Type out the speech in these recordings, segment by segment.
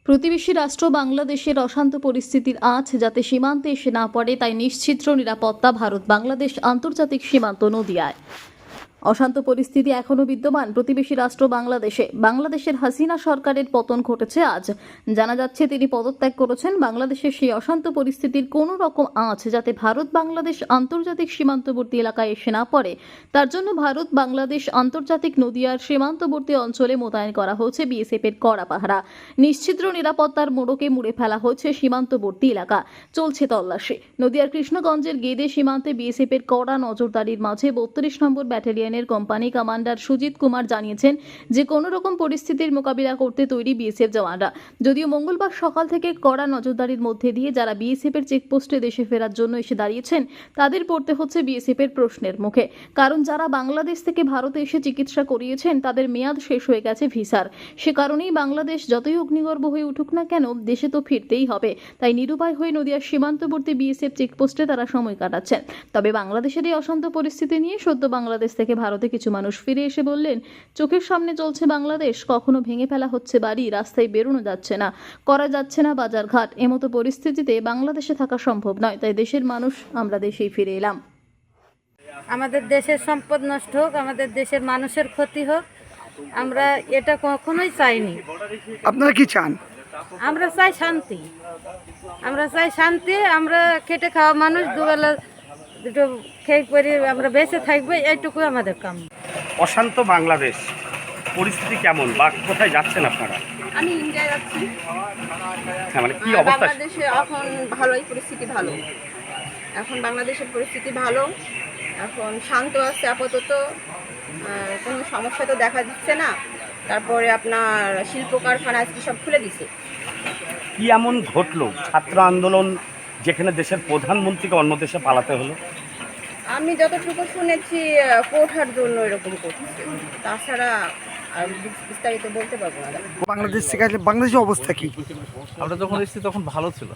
প্রতিবেশী রাষ্ট্র বাংলাদেশের অশান্ত পরিস্থিতির আঁচ যাতে সীমান্তে এসে না পড়ে তাই নিশ্ছিদ্র নিরাপত্তা ভারত বাংলাদেশ আন্তর্জাতিক সীমান্ত নদিয়ায়। অশান্ত পরিস্থিতি এখনো বিদ্যমান প্রতিবেশী রাষ্ট্র বাংলাদেশের হাসিনা সরকারের পতন ঘটেছে আজ। জানা যাচ্ছে তিনি পদত্যাগ করেছেন। বাংলাদেশের সেই অশান্ত পরিস্থিতির কোনো রকম আঁচ যাতে ভারত বাংলাদেশ আন্তর্জাতিক সীমান্তবর্তী এলাকায় এসে না পড়ে তার জন্য ভারত বাংলাদেশ আন্তর্জাতিক নদিয়ার সীমান্তবর্তী অঞ্চলে মোতায়েন করা হয়েছে বিএসএফ এর কড়া পাহারা। নিশ্ছিদ্র নিরাপত্তার মোড়কে মুড়ে ফেলা হয়েছে সীমান্তবর্তী এলাকা, চলছে তল্লাশি। নদিয়ার কৃষ্ণগঞ্জের গেদে সীমান্তে বিএসএফ এর কড়া নজরদারির মাঝে 32 নম্বর ব্যাটালিয়নের কোম্পানি কমান্ডার সুজিত কুমার জানিয়েছেন যে কোনো রকম পরিস্থিতির মোকাবিলা করতে তৈরি বিএসএফ জওয়ানরা। যদিও মঙ্গলবার সকাল থেকে কড়া নজরদারির মধ্যে দিয়ে যারা বিএসএফ এর চেকপোস্টে দেশে ফেরার জন্য এসে দাঁড়িয়েছেন তাদের পড়তে হচ্ছে বিএসএফ এর প্রশ্নের মুখে, কারণ যারা বাংলাদেশ থেকে ভারতে এসে চিকিৎসা করিয়েছেন তাদের মেয়াদ শেষ হয়ে গেছে ভিসার। সে কারণেই বাংলাদেশ যতই অগ্নিগর্ভ হয়ে উঠুক না কেন দেশে তো ফিরতেই হবে। তাই নিরুপায় হয়ে নদিয়ার সীমান্তবর্তী বিএসএফ চেকপোস্টে তারা সময় কাটাচ্ছেন। তবে বাংলাদেশের এই অশান্ত পরিস্থিতি নিয়ে সদ্য বাংলাদেশ থেকে ভারতে কিছু মানুষ ফিরে এসে বললেন, চোখের সামনে চলছে বাংলাদেশ, কখনো ভেঙে ফেলা হচ্ছে বাড়ি, রাস্তায় বেরোনো যাচ্ছে না, করা যাচ্ছে না বাজারঘাট। এমতো পরিস্থিতিতে বাংলাদেশে থাকা সম্ভব নয়। তাই দেশের মানুষ আমরা দেশেই ফিরে এলাম। আমাদের দেশের সম্পদ নষ্ট হোক, আমাদের দেশের মানুষের ক্ষতি হোক, আমরা এটা কখনোই চাইনি। আপনারা কি চান? আমরা চাই শান্তি, আমরা খেটে খাওয়া মানুষ, দুবেলা দুটো খেয়ে পরে আমরা বেঁচে থাকবো, এইটুকু আমাদের কাম। অশান্ত বাংলাদেশ পরিস্থিতি কেমন বা কোথায় যাচ্ছেন আপনারা? আমি ইন্ডিয়ায় যাচ্ছি। হ্যাঁ, মানে কি অবস্থা? বাংলাদেশে এখন ভালোই পরিস্থিতি ভালো, এখন বাংলাদেশের পরিস্থিতি ভালো, এখন শান্ত আছে আপাতত, কোনো সমস্যা তো দেখা দিচ্ছে না। তারপরে আপনার শিল্প কারখানা আজকে সব খুলে দিছে। কি এমন ঘটলো ছাত্র আন্দোলন যেখানে দেশের প্রধানমন্ত্রীকে অন্য দেশে পালাতে হলো? আমি যতটুকু শুনেছি কোঠার জন্য এরকম করছে, তাছাড়া আর বিস্তারিত বলতে পারবো না। বাংলাদেশ থেকে আসলে বাংলাদেশের অবস্থা কি? আমরা যখন এসেছি তখন ভালো ছিল।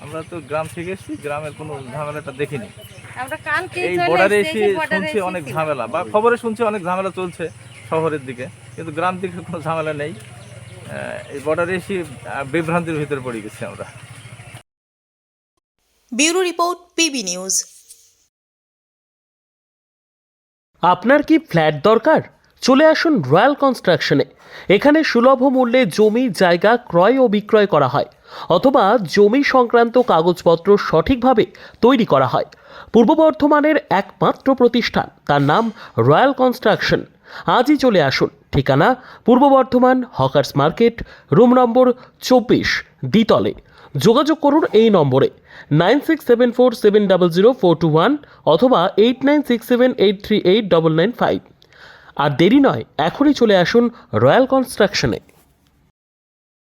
আমরা তো গ্রাম থেকে এসেছি, গ্রামের কোনো ঝামেলাটা দেখিনি। আমরা কালকে এই বর্ডারে এসে শুনছি অনেক ঝামেলা, বা খবরে শুনছি অনেক ঝামেলা চলছে শহরের দিকে, কিন্তু গ্রাম দিকে কোনো ঝামেলা নেই। এই বর্ডারে এসে বিভ্রান্তির ভিতরে পড়ে গেছি আমরা। Bureau report, PB news. আপনার কি ফ্ল্যাট দরকার? চলে আসুন রয়্যাল কনস্ট্রাকশনে। এখানে সুলভ মূল্যে জমি জায়গা ক্রয় ও বিক্রয় করা হয়, অথবা জমি সংক্রান্ত কাগজপত্র সঠিকভাবে তৈরি করা হয়। পূর্ব বর্ধমানের একমাত্র প্রতিষ্ঠান, তার নাম রয়্যাল কনস্ট্রাকশন। আজই চলে আসুন। ঠিকানা পূর্ব Bardhaman hawkers market, room number 24, দ্বিতলে। যোগাযোগ করুন এই নম্বরে 9674700421 অথবা 8967838995। আর দেরি নয়, এখনই চলে আসুন রয়্যাল কনস্ট্রাকশনে।